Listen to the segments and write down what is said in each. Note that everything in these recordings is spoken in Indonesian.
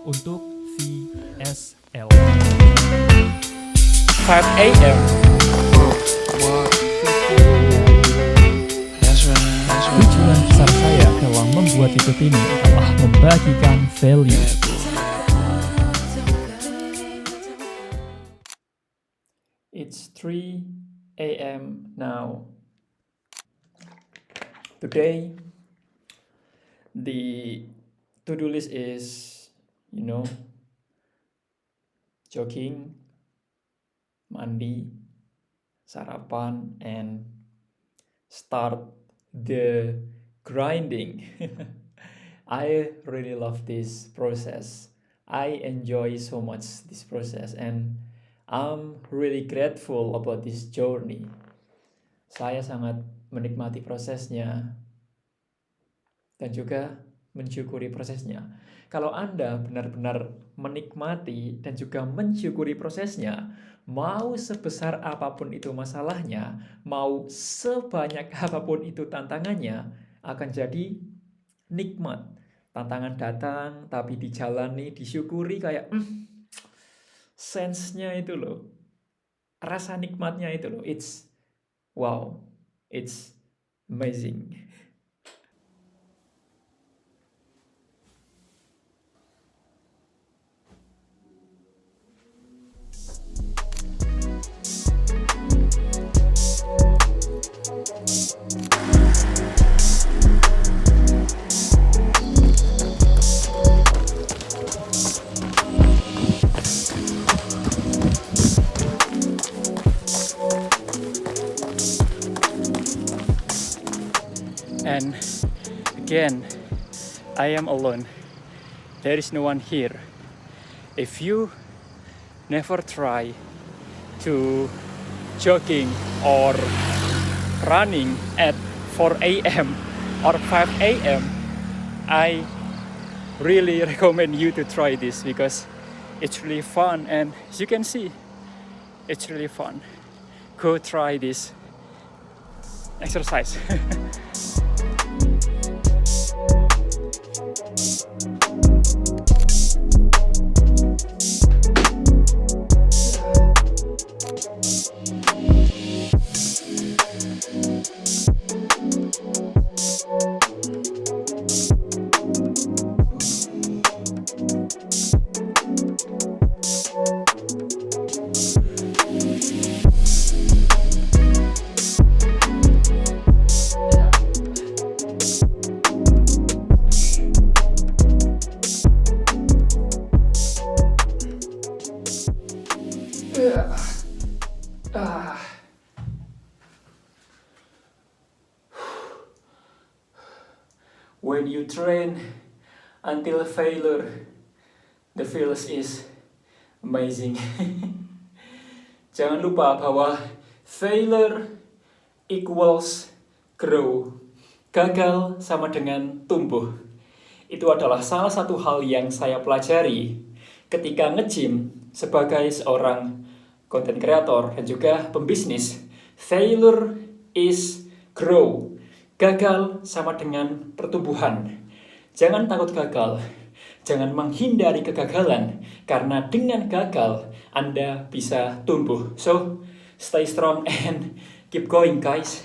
untuk VSL. 5 a.m. Tujuan besar saya dalam membuat YouTube ini adalah membagikan value. It's 3 a.m. now. Today, the to-do list is, jogging, mandi, sarapan, and start the grinding. I really love this process. I enjoy so much this process and I'm really grateful about this journey. Saya sangat menikmati prosesnya dan juga mensyukuri prosesnya. Kalau Anda benar-benar menikmati dan juga mensyukuri prosesnya, mau sebesar apapun itu masalahnya, mau sebanyak apapun itu tantangannya, akan jadi nikmat. Tantangan datang, tapi dijalani, disyukuri kayak sense-nya itu loh. Rasa nikmatnya itu loh. It's wow. It's amazing. And again, I am alone. There is no one here. If you never try to jogging or running at 4 a.m. or 5 a.m., I really recommend you to try this because it's really fun, and as you can see, it's really fun. Go try this exercise. When you train until failure, the feels is amazing. Jangan lupa bahwa failure equals grow. Gagal sama dengan tumbuh. Itu adalah salah satu hal yang saya pelajari ketika nge-gym sebagai seorang content creator dan juga pembisnis. Failure is grow. Gagal sama dengan pertumbuhan. Jangan takut gagal. Jangan menghindari kegagalan. Karena dengan gagal, Anda bisa tumbuh. So, stay strong and keep going, guys.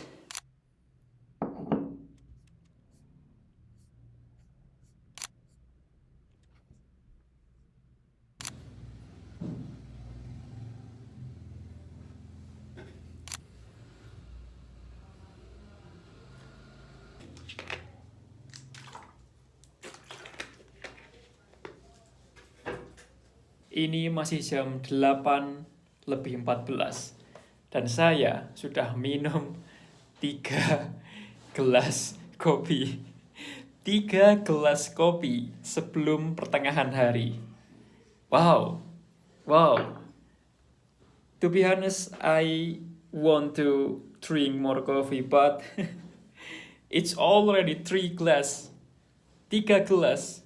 Ini masih jam 8:14 dan saya sudah minum 3 gelas kopi. 3 gelas kopi sebelum pertengahan hari. Wow. To be honest, I want to drink more coffee, but it's already 3 glass. 3 gelas.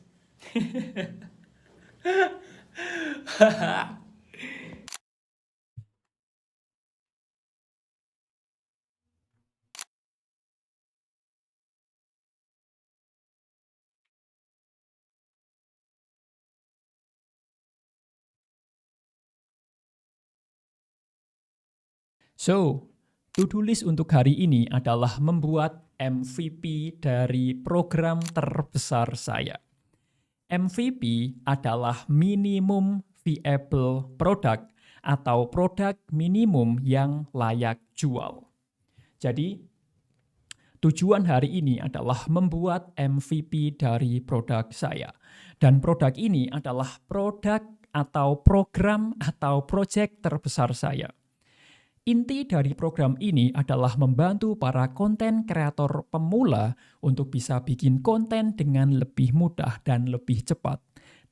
So, to-do list untuk hari ini adalah membuat MVP dari program terbesar saya. MVP adalah minimum viable product atau produk minimum yang layak jual. Jadi, tujuan hari ini adalah membuat MVP dari produk saya. Dan produk ini adalah produk atau program atau project terbesar saya. Inti dari program ini adalah membantu para konten kreator pemula untuk bisa bikin konten dengan lebih mudah dan lebih cepat.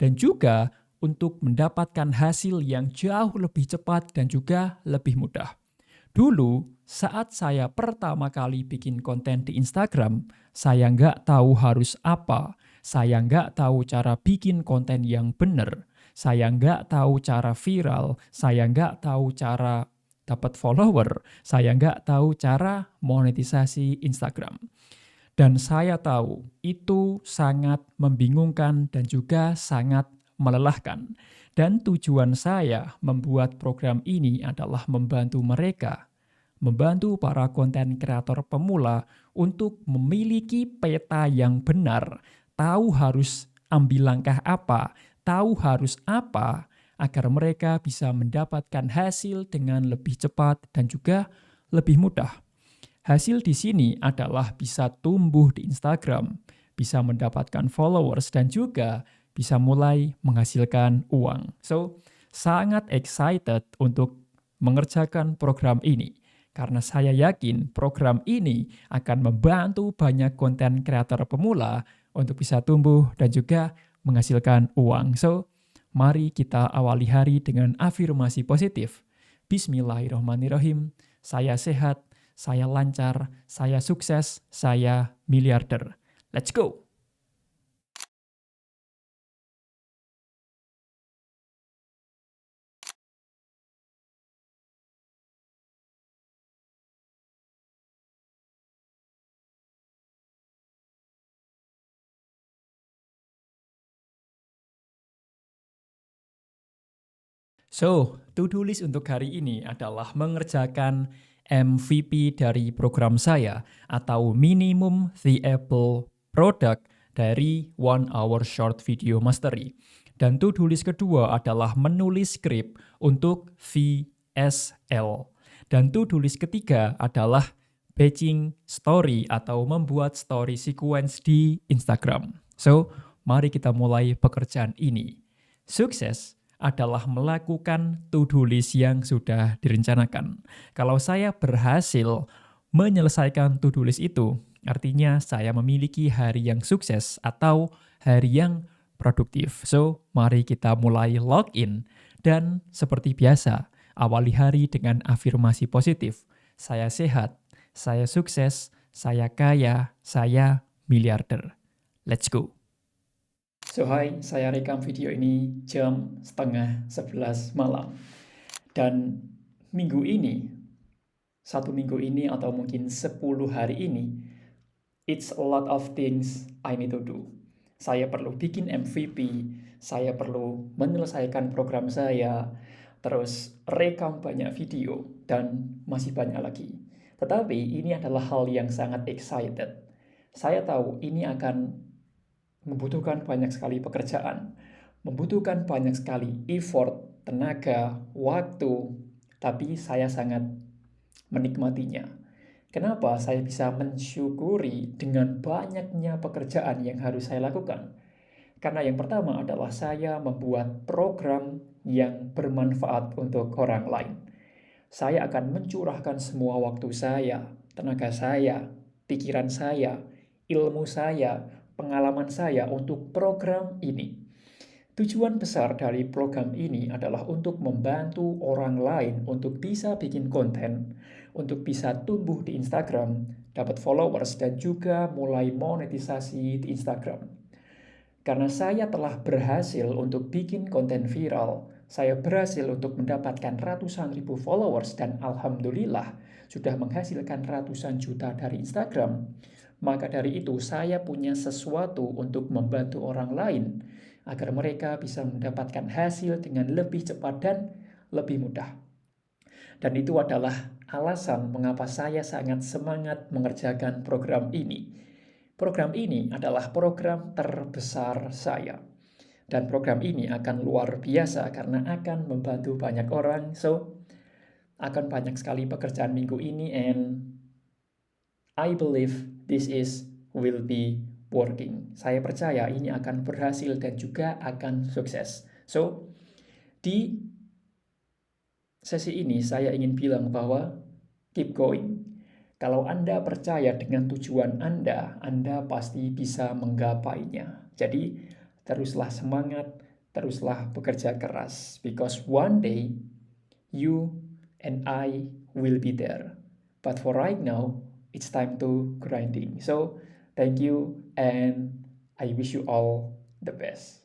Dan juga untuk mendapatkan hasil yang jauh lebih cepat dan juga lebih mudah. Dulu, saat saya pertama kali bikin konten di Instagram, saya nggak tahu harus apa. Saya nggak tahu cara bikin konten yang benar. Saya nggak tahu cara viral. Saya nggak tahu cara dapat follower, saya nggak tahu cara monetisasi Instagram. Dan saya tahu itu sangat membingungkan dan juga sangat melelahkan. Dan tujuan saya membuat program ini adalah membantu mereka, membantu para konten kreator pemula untuk memiliki peta yang benar, tahu harus ambil langkah apa, tahu harus apa, agar mereka bisa mendapatkan hasil dengan lebih cepat dan juga lebih mudah. Hasil di sini adalah bisa tumbuh di Instagram, bisa mendapatkan followers, dan juga bisa mulai menghasilkan uang. So, sangat excited untuk mengerjakan program ini. Karena saya yakin program ini akan membantu banyak konten kreator pemula untuk bisa tumbuh dan juga menghasilkan uang. So, mari kita awali hari dengan afirmasi positif. Bismillahirrahmanirrahim. Saya sehat, saya lancar, saya sukses, saya miliarder. Let's go! So, to-do list untuk hari ini adalah mengerjakan MVP dari program saya atau Minimum Viable Product dari 1 Hour Short Video Mastery. Dan to-do list kedua adalah menulis skrip untuk VSL. Dan to-do list ketiga adalah batching story atau membuat story sequence di Instagram. So, mari kita mulai pekerjaan ini. Sukses adalah melakukan to-do list yang sudah direncanakan. Kalau saya berhasil menyelesaikan to-do list itu, artinya saya memiliki hari yang sukses atau hari yang produktif. So, mari kita mulai login dan seperti biasa, awali hari dengan afirmasi positif. Saya sehat, saya sukses, saya kaya, saya miliarder. Let's go! So hai, saya rekam video ini jam 10:30 malam. Dan minggu ini, 1 minggu ini atau mungkin 10 hari ini, it's a lot of things I need to do. Saya perlu bikin MVP, saya perlu menyelesaikan program saya, terus rekam banyak video, dan masih banyak lagi. Tetapi ini adalah hal yang sangat excited. Saya tahu ini akan membutuhkan banyak sekali pekerjaan, membutuhkan banyak sekali effort, tenaga, waktu, tapi saya sangat menikmatinya. Kenapa saya bisa mensyukuri dengan banyaknya pekerjaan yang harus saya lakukan? Karena yang pertama adalah saya membuat program yang bermanfaat untuk orang lain. Saya akan mencurahkan semua waktu saya, tenaga saya, pikiran saya, ilmu saya, pengalaman saya untuk program ini. Tujuan besar dari program ini adalah untuk membantu orang lain untuk bisa bikin konten, untuk bisa tumbuh di Instagram, dapat followers, dan juga mulai monetisasi di Instagram. Karena saya telah berhasil untuk bikin konten viral, saya berhasil untuk mendapatkan ratusan ribu followers, dan alhamdulillah sudah menghasilkan ratusan juta dari Instagram. Maka dari itu saya punya sesuatu untuk membantu orang lain agar mereka bisa mendapatkan hasil dengan lebih cepat dan lebih mudah. Dan itu adalah alasan mengapa saya sangat semangat mengerjakan program ini. Program ini adalah program terbesar saya. Dan program ini akan luar biasa karena akan membantu banyak orang. So, akan banyak sekali pekerjaan minggu ini, and I believe this will be working. Saya percaya ini akan berhasil dan juga akan sukses. So, di sesi ini saya ingin bilang bahwa keep going. Kalau Anda percaya dengan tujuan Anda pasti bisa menggapainya. Jadi, teruslah semangat, teruslah bekerja keras. Because one day, you and I will be there. But for right now, it's time to grinding. So, thank you and I wish you all the best.